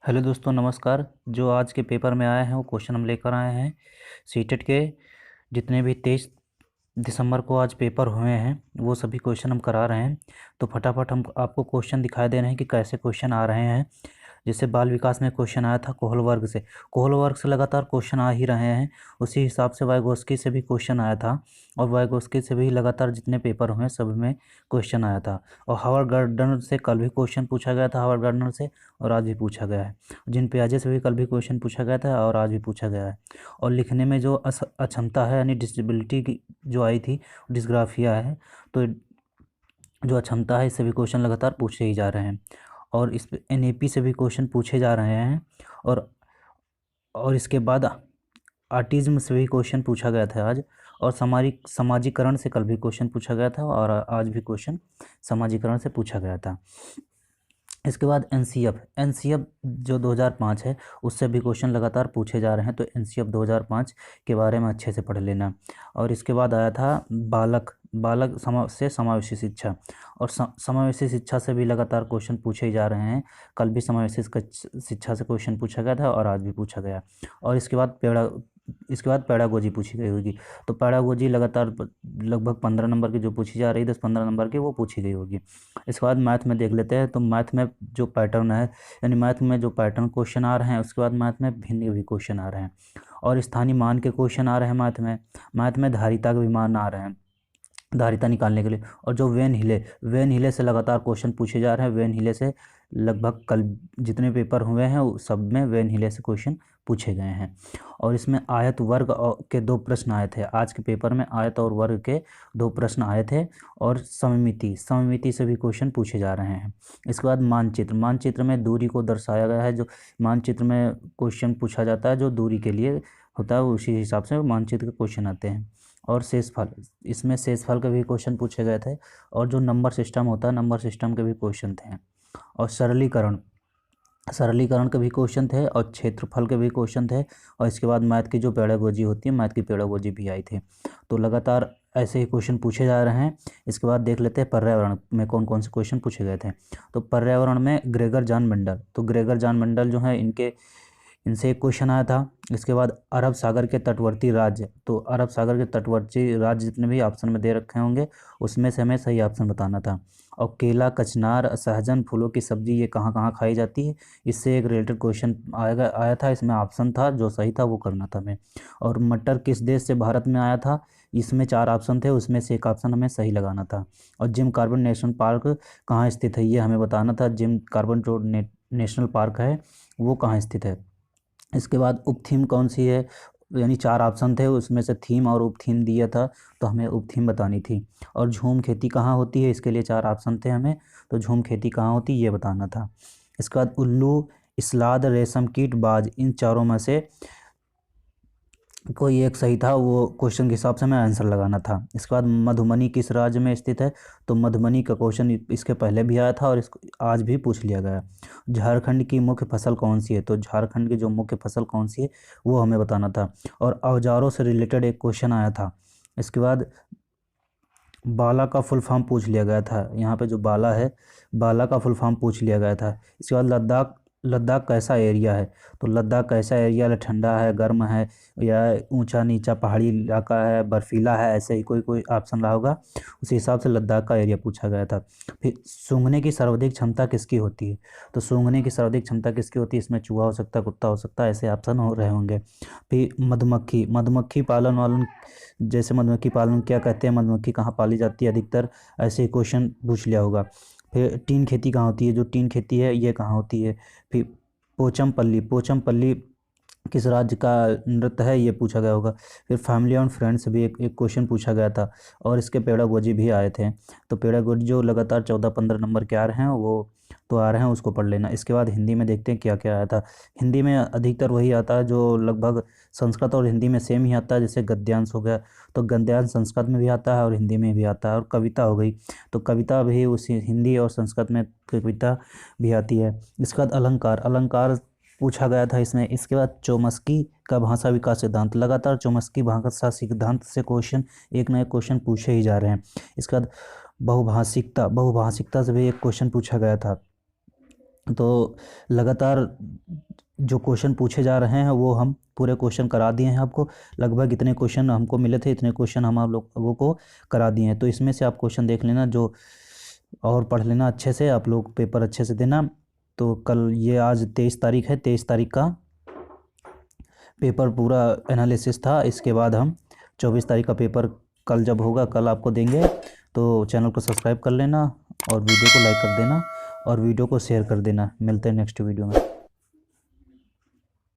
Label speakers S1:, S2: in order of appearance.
S1: Hello दोस्तों, नमस्कार। जो आज के पेपर में आए हैं वो क्वेश्चन हम लेकर आए हैं सीटेट के। जितने भी 23 दिसंबर को आज पेपर हुए हैं वो सभी क्वेश्चन हम करा रहे हैं। तो फटाफट हम आपको क्वेश्चन दिखाई दे रहे हैं कि कैसे क्वेश्चन आ रहे हैं। जैसे बाल विकास में क्वेश्चन आया था कोहल वर्ग से लगातार क्वेश्चन आ ही रहे हैं। उसी हिसाब से वाइगोस्की से भी क्वेश्चन आया था, और वाइगोस्की से भी लगातार जितने पेपर हुए सब में क्वेश्चन आया था। और हावर्ड गार्डनर से कल भी क्वेश्चन पूछा गया था, हावर्ड गार्डनर से, और आज भी पूछा गया है। जिन पियाजे से भी कल भी क्वेश्चन पूछा गया था और आज भी पूछा गया है। और लिखने में जो अक्षमता है यानी डिसेबिलिटी की जो आई थी, डिस्ग्राफिया है, तो जो अक्षमता है इससे भी क्वेश्चन लगातार पूछे ही जा रहे हैं। और इस एनएपी से भी क्वेश्चन पूछे जा रहे हैं। और और इसके बाद आर्टिज्म से भी क्वेश्चन पूछा गया था आज। और समाजीकरण से कल भी क्वेश्चन पूछा गया था, और आज भी क्वेश्चन समाजीकरण से पूछा गया था। इसके बाद एनसीएफ जो 2005 है उससे भी क्वेश्चन लगातार पूछे जा रहे हैं। तो एनसीएफ 2005 के बारे में अच्छे से पढ़ लेना। और इसके बाद आया था बालक बालक से समावेशी शिक्षा। और समावेशी शिक्षा से भी लगातार क्वेश्चन पूछे ही जा रहे हैं। कल भी समावेशी शिक्षा से क्वेश्चन पूछा गया था और आज भी पूछा गया। और इसके बाद पैडागोजी पूछी गई होगी। तो पैडागोजी लगातार लगभग 15 नंबर की जो पूछी जा रही है, 10-15 नंबर की, वो पूछी गई होगी। इसके बाद मैथ में देख लेते हैं। तो मैथ में जो पैटर्न है, यानी मैथ में जो पैटर्न क्वेश्चन आ रहे हैं, उसके बाद मैथ में भिन्न भी क्वेश्चन आ रहे हैं। और स्थानीय मान के क्वेश्चन आ रहे हैं मैथ में धारिता के भी मान आ रहे हैं, धारिता निकालने के लिए। और जो वेन हिले से लगातार क्वेश्चन पूछे जा रहे हैं। वेन हिले से लगभग कल जितने पेपर हुए हैं वो सब में वेन हिले से क्वेश्चन पूछे गए हैं। और इसमें आयत वर्ग के 2 प्रश्न आए थे। आज के पेपर में आयत और वर्ग के 2 प्रश्न आए थे। और सममिति से भी क्वेश्चन पूछे जा रहे हैं। इसके बाद मानचित्र में दूरी को दर्शाया गया है। जो मानचित्र में क्वेश्चन पूछा जाता है जो दूरी के लिए होता है, उसी हिसाब से मानचित्र के क्वेश्चन आते हैं। और शेषफल, इसमें शेषफल के भी क्वेश्चन पूछे गए थे। और जो नंबर सिस्टम होता है, नंबर सिस्टम के भी क्वेश्चन थे। और सरलीकरण के भी क्वेश्चन थे, और क्षेत्रफल के भी क्वेश्चन थे। और इसके बाद मैथ की जो पेडागोजी होती है, मैथ की पेडागोजी भी आई थी। तो लगातार ऐसे ही क्वेश्चन पूछे जा रहे हैं। इसके बाद देख लेते हैं पर्यावरण में कौन कौन से क्वेश्चन पूछे गए थे। तो पर्यावरण में ग्रेगर जान मंडल जो है इनसे एक क्वेश्चन आया था। इसके बाद अरब सागर के तटवर्ती राज्य, तो अरब सागर के तटवर्ती राज्य जितने भी ऑप्शन में दे रखे होंगे उसमें से हमें सही ऑप्शन बताना था। और केला, कचनार, सहजन, फूलों की सब्जी ये कहाँ कहाँ खाई जाती है, इससे एक रिलेटेड क्वेश्चन आया था। इसमें ऑप्शन था, जो सही था वो करना था हमें। और मटर किस देश से भारत में आया था, इसमें 4 ऑप्शन थे, उसमें से एक ऑप्शन हमें सही लगाना था। और जिम कार्बन नेशनल पार्क कहाँ स्थित है ये हमें बताना था। जिम कार्बन जो नेशनल पार्क है वो कहाँ स्थित है। इसके बाद उपथीम कौन सी है, यानी 4 ऑप्शन थे, उसमें से थीम और उपथीम दिया था, तो हमें उपथीम बतानी थी। और झूम खेती कहाँ होती है, इसके लिए 4 ऑप्शन थे हमें, तो झूम खेती कहाँ होती है ये बताना था। इसके बाद उल्लू, इस्लाद, रेशम कीट, बाज, इन चारों में से कोई एक सही था, वो क्वेश्चन के हिसाब से हमें आंसर लगाना था। इसके बाद मधुबनी किस राज्य में स्थित है, तो मधुबनी का क्वेश्चन इसके पहले भी आया था और इसको आज भी पूछ लिया गया। झारखंड की मुख्य फसल कौन सी है, तो झारखंड की जो मुख्य फसल कौन सी है वो हमें बताना था। और औजारों से रिलेटेड एक क्वेश्चन आया था। इसके बाद बाला का फुल फॉर्म पूछ लिया गया था। यहाँ पे जो बाला है, बाला का फुल फॉर्म पूछ लिया गया था। इसके बाद लद्दाख कैसा एरिया है, तो लद्दाख कैसा एरिया है, ठंडा है, गर्म है, या ऊंचा नीचा पहाड़ी इलाका है, बर्फीला है, ऐसे ही कोई कोई ऑप्शन रहा होगा। उसी हिसाब से लद्दाख का एरिया पूछा गया था। फिर सूंघने की सर्वाधिक क्षमता किसकी होती है, तो सूंघने की सर्वाधिक क्षमता किसकी होती है, इसमें चूहा हो सकता है, कुत्ता हो सकता है, ऐसे ऑप्शन हो रहे होंगे। फिर मधुमक्खी पालन वालन, जैसे मधुमक्खी पालन क्या कहते हैं, मधुमक्खी कहाँ पाली जाती है अधिकतर, ऐसे क्वेश्चन पूछ लिया होगा। फिर टीन खेती कहाँ होती है, जो टीन खेती है ये कहाँ होती है। फिर पोचमपल्ली किस राज्य का नृत्य है ये पूछा गया होगा। फिर फैमिली एंड फ्रेंड्स भी एक क्वेश्चन पूछा गया था, और इसके पेडागोजी भी आए थे। तो पेडागोजी जो लगातार 14-15 नंबर के आ रहे हैं वो तो आ रहे हैं, उसको पढ़ लेना। इसके बाद हिंदी में देखते हैं क्या क्या आया था। हिंदी में अधिकतर वही आता है जो लगभग संस्कृत और हिंदी में सेम ही आता है, जैसे गद्यांश हो गया, तो गद्यांश संस्कृत में भी आता है और हिंदी में भी आता है। और कविता हो गई, तो कविता भी उसी हिंदी और संस्कृत में कविता भी आती है। इसके बाद अलंकार पूछा गया था इसमें। इसके बाद चौमस्की का भाषा विकास सिद्धांत, लगातार चौमस्की भाषा सिद्धांत से क्वेश्चन एक नए क्वेश्चन पूछे ही जा रहे हैं। इसके बाद बहुभाषिकता से भी एक क्वेश्चन पूछा गया था। तो लगातार जो क्वेश्चन पूछे जा रहे हैं वो हम पूरे क्वेश्चन करा दिए हैं आपको। लगभग इतने क्वेश्चन हमको मिले थे, इतने क्वेश्चन हम आप लोगों को करा दिए हैं। तो इसमें से आप क्वेश्चन देख लेना जो, और पढ़ लेना अच्छे से, आप लोग पेपर अच्छे से देना। तो कल, ये आज 23 तारीख है, 23 तारीख का पेपर पूरा एनालिसिस था। इसके बाद हम 24 तारीख का पेपर कल जब होगा, कल आपको देंगे। तो चैनल को सब्सक्राइब कर लेना और वीडियो को लाइक कर देना और वीडियो को शेयर कर देना। मिलते हैं नेक्स्ट वीडियो में।